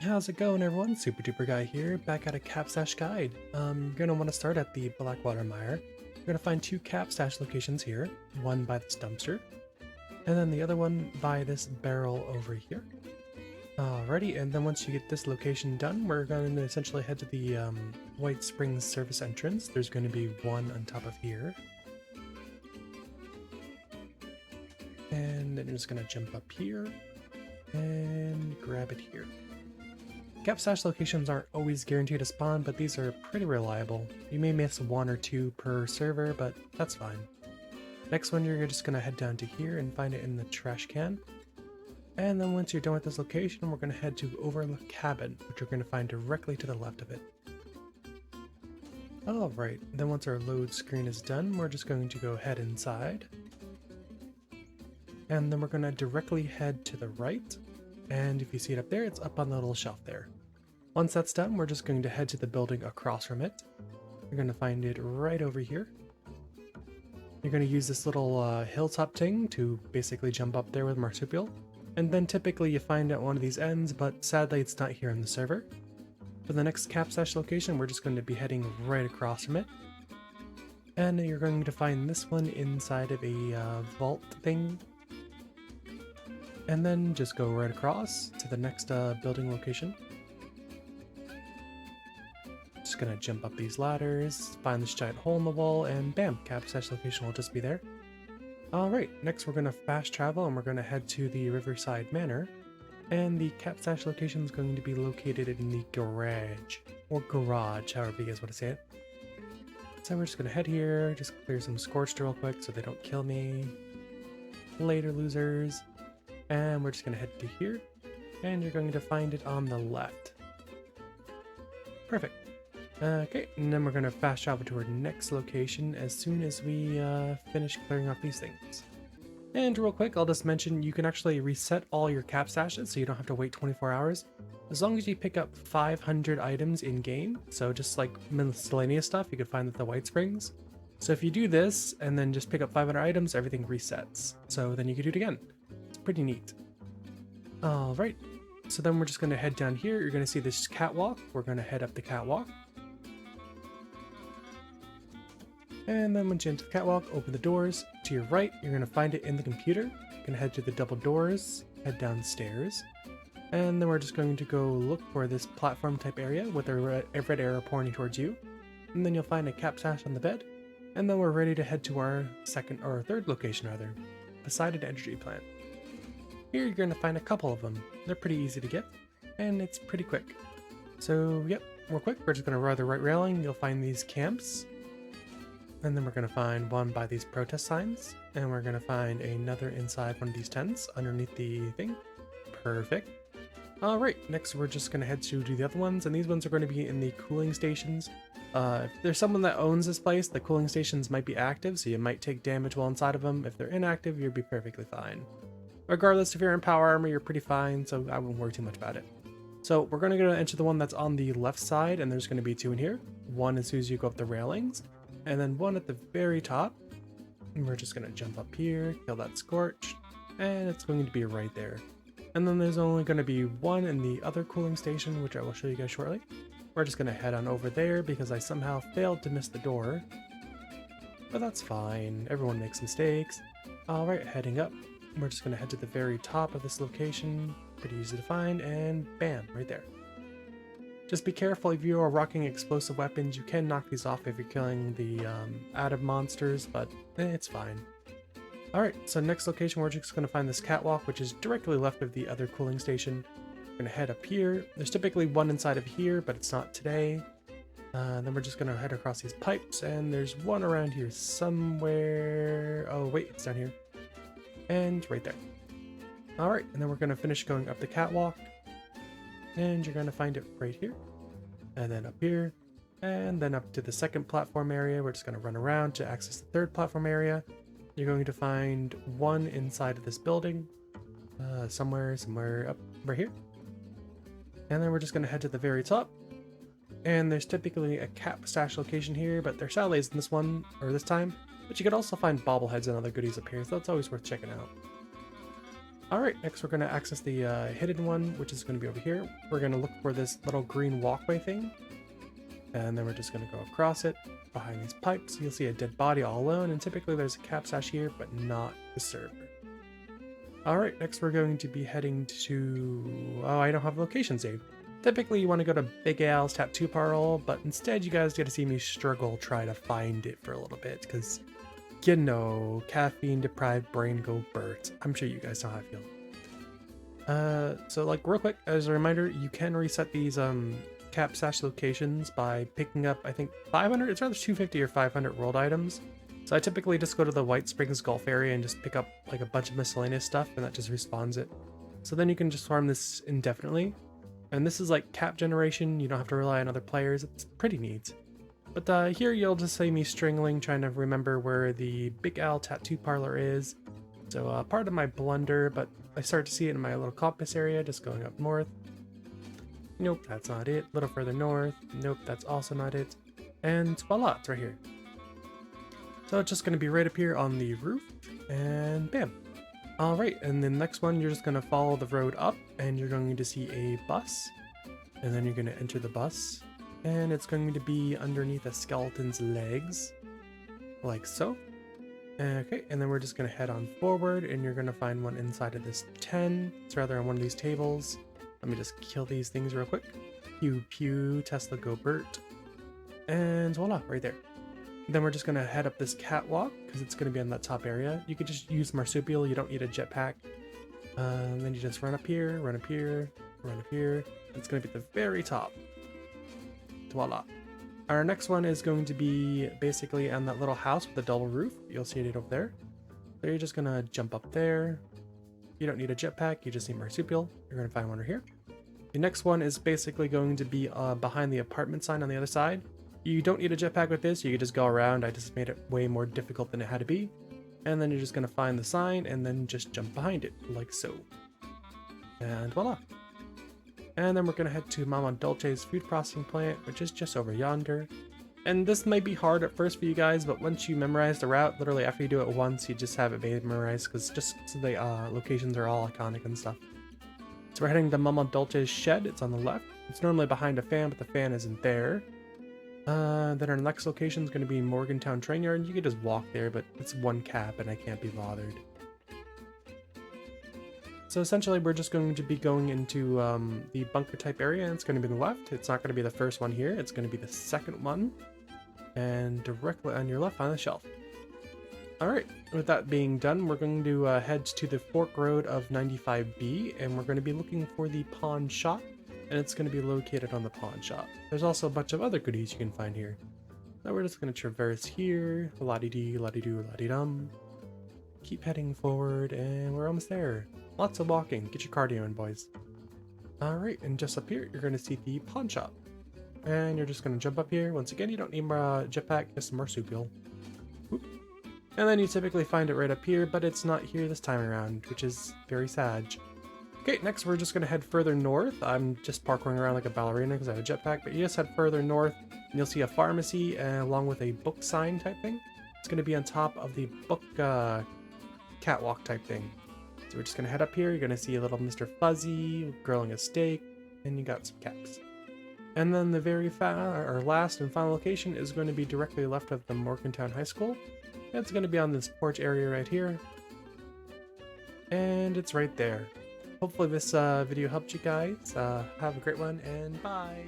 How's it going, everyone? Super Duper Guy here, back at a Capstash guide. You're going to want to start at the Blackwater Mire. You're going to find two Capstash locations here, one by this dumpster, and then the other one by this barrel over here. Alrighty, and then once you get this location done, we're going to essentially head to the White Springs service entrance. There's going to be one on top of here. And then you're just going to jump up here and grab it here. Capstash locations aren't always guaranteed to spawn, but these are pretty reliable. You may miss one or two per server, but that's fine. Next one, you're just going to head down to here and find it in the trash can. And then once you're done with this location, we're going to head to Overlook Cabin, which you're going to find directly to the left of it. Alright, then once our load screen is done, we're just going to go head inside. And then we're going to directly head to the right. And if you see it up there, it's up on the little shelf there. Once that's done, we're just going to head to the building across from it. You're going to find it right over here. You're going to use this little hilltop thing to basically jump up there with marsupial. And then typically you find at one of these ends, but sadly it's not here in the server. For the next Capstash location, we're just going to be heading right across from it. And you're going to find this one inside of a vault thing. And then just go right across to the next building location. Just gonna jump up these ladders, find this giant hole in the wall, and bam, Capstash location will just be there. Alright, next we're gonna fast travel and we're gonna head to the Riverside Manor. And the Capstash location is going to be located in the garage, or garage, however you guys want to say it. So we're just gonna head here, just clear some scorched real quick so they don't kill me. Later, losers. And we're just going to head to here, and you're going to find it on the left. Perfect. Okay, and then we're going to fast travel to our next location as soon as we finish clearing off these things. And real quick, I'll just mention you can actually reset all your Capstashes so you don't have to wait 24 hours. As long as you pick up 500 items in-game, so just like miscellaneous stuff you can find at the White Springs. So if you do this, and then just pick up 500 items, everything resets. So then you can do it again. Pretty neat. Alright, so then we're just going to head down here. You're going to see this catwalk. We're going to head up the catwalk. And then once you enter the catwalk, open the doors. To your right, you're going to find it in the computer. You're going to head to the double doors, head downstairs. And then we're just going to go look for this platform type area with a red arrow pointing towards you. And then you'll find a Capstash on the bed. And then we're ready to head to our third location rather, beside an energy plant. Here you're going to find a couple of them. They're pretty easy to get, and it's pretty quick. So yep, real quick, we're just going to ride the right railing. You'll find these camps, and then we're going to find one by these protest signs, and we're going to find another inside one of these tents underneath the thing. Perfect. Alright, next we're just going to head to do the other ones, and these ones are going to be in the cooling stations. If there's someone that owns this place, the cooling stations might be active, so you might take damage while inside of them. If they're inactive, you'll be perfectly fine. Regardless, if you're in power armor, you're pretty fine, so I wouldn't worry too much about it. So we're going to go enter the one that's on the left side, and there's going to be two in here. One as soon as you go up the railings, and then one at the very top. And we're just going to jump up here, kill that scorch, and it's going to be right there. And then there's only going to be one in the other cooling station, which I will show you guys shortly. We're just going to head on over there because I somehow failed to miss the door. But that's fine, everyone makes mistakes. Alright, heading up. We're just going to head to the very top of this location, pretty easy to find, and bam, right there. Just be careful if you are rocking explosive weapons, you can knock these off if you're killing the atom monsters, but it's fine. Alright, so next location we're just going to find this catwalk, which is directly left of the other cooling station. We're going to head up here. There's typically one inside of here, but it's not today. Then we're just going to head across these pipes, and there's one around here somewhere. Oh wait, it's down here. And right there. Alright, and then we're going to finish going up the catwalk. And you're going to find it right here. And then up here. And then up to the second platform area. We're just going to run around to access the third platform area. You're going to find one inside of this building. Somewhere up right here. And then we're just going to head to the very top. And there's typically a Capstash location here, but there sadly isn't this one, or this time. But you could also find bobbleheads and other goodies up here, so that's always worth checking out. Alright, next we're going to access the hidden one, which is going to be over here. We're going to look for this little green walkway thing. And then we're just going to go across it, behind these pipes. You'll see a dead body all alone, and typically there's a capstash here, but not the server. Alright, next we're going to be heading to... Oh, I don't have location saved. Typically you want to go to Big Al's tattoo parlor, but instead you guys get to see me struggle try to find it for a little bit, because... You know, caffeine-deprived brain go birds. I'm sure you guys know how I feel. So like real quick, as a reminder, you can reset these Capstash locations by picking up, I think, 500? It's either 250 or 500 world items. So I typically just go to the White Springs Golf area and just pick up like a bunch of miscellaneous stuff, and that just respawns it. So then you can just farm this indefinitely. And this is like cap generation, you don't have to rely on other players. It's pretty neat. But here you'll just see me stringling, trying to remember where the Big Al tattoo parlor is. So part of my blunder, but I start to see it in my little compass area, just going up north. Nope, that's not it. A little further north. Nope, that's also not it. And voila, it's right here. So it's just going to be right up here on the roof, and bam. Alright, and the next one, you're just going to follow the road up, and you're going to see a bus. And then you're going to enter the bus. And it's going to be underneath a skeleton's legs, like so. Okay, and then we're just going to head on forward, and you're going to find one inside of this 10. It's rather on one of these tables. Let me just kill these things real quick. Pew pew, Tesla go Bert. And voila, right there. Then we're just going to head up this catwalk, because it's going to be on that top area. You could just use marsupial, you don't need a jetpack. Then you just run up here, run up here, run up here. It's going to be at the very top. Voila. Our next one is going to be basically on that little house with a double roof. You'll see it over there. So you're just gonna jump up there. You don't need a jetpack, you just need marsupial. You're gonna find one right here. The next one is basically going to be behind the apartment sign on the other side. You don't need a jetpack with this, you can just go around. I just made it way more difficult than it had to be. And then you're just gonna find the sign and then just jump behind it, like so. And voila. And then we're going to head to Mama Dolce's food processing plant, which is just over yonder. And this might be hard at first for you guys, but once you memorize the route, literally after you do it once, you just have it memorized, because just so the locations are all iconic and stuff. So we're heading to Mama Dolce's shed. It's on the left. It's normally behind a fan, but the fan isn't there. Then our next location is going to be Morgantown Train Yard. You can just walk there, but it's one cap and I can't be bothered. So essentially we're just going to be going into the bunker type area, and it's going to be the left. It's not going to be the first one here, it's going to be the second one. And directly on your left on the shelf. Alright, with that being done, we're going to head to the Fork Road of 95B, and we're going to be looking for the pawn shop, and it's going to be located on the pawn shop. There's also a bunch of other goodies you can find here. Now we're just going to traverse here, la-di-dee, la-di-doo, la-di-dum. Keep heading forward, and we're almost there. Lots of walking. Get your cardio in, boys. Alright, and just up here, you're going to see the pawn shop. And you're just going to jump up here. Once again, you don't need a jetpack, just a marsupial. Whoop. And then you typically find it right up here, but it's not here this time around, which is very sad. Okay, next we're just going to head further north. I'm just parkouring around like a ballerina because I have a jetpack, but you just head further north, and you'll see a pharmacy along with a book sign type thing. It's going to be on top of the book catwalk type thing. So we're just going to head up here. You're going to see a little Mr. Fuzzy grilling a steak, and you got some caps. And then the very last and final location is going to be directly left of the Morgantown High School. It's going to be on this porch area right here. And it's right there. Hopefully this video helped you guys. Have a great one, and bye!